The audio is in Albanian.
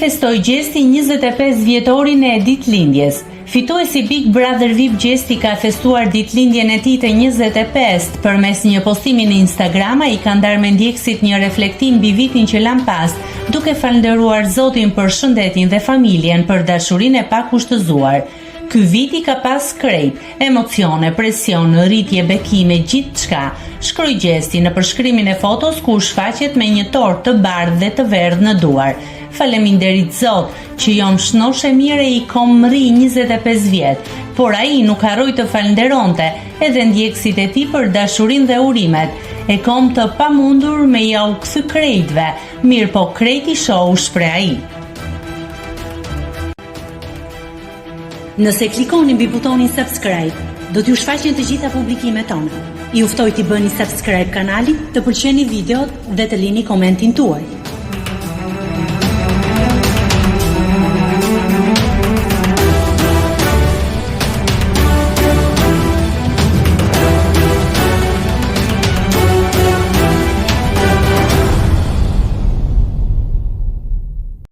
festoi Gjesti 25 vjetorin e ditëlindjes. Fituesi Big Brother VIP Gjesti ka festuar ditëlindjen e tij të 25 përmes një postimi në Instagram. Ai ka ndarë me ndjekësit një reflektim mbi vitin që lan pas, duke falënderuar Zotin për shëndetin dhe familjen, për dashurinë e pakushtëzuar. Ky viti ka pas krejt, emocione, presion, rritje, bekime, gjithçka, shkroi Gjesti në përshkrimin e fotos ku shfaqet me një tort të bardhë dhe të verdhë në duar. Faleminderit Zot që jom shnoshe mire i kom mri 25 vjet, por ai nuk harroi të falënderonte edhe ndjekësit e tij për dashurinë dhe urimet. E kom të pamundur me ja u kthy krejtve, mirë po krejti shoh shpreh ai. Nëse klikoni mbi butonin subscribe, do t'ju shfaqen të gjitha publikimet tona. Ju ftoj t'i bëni subscribe kanalit, të pëlqeni videot dhe të lini komentin tuaj.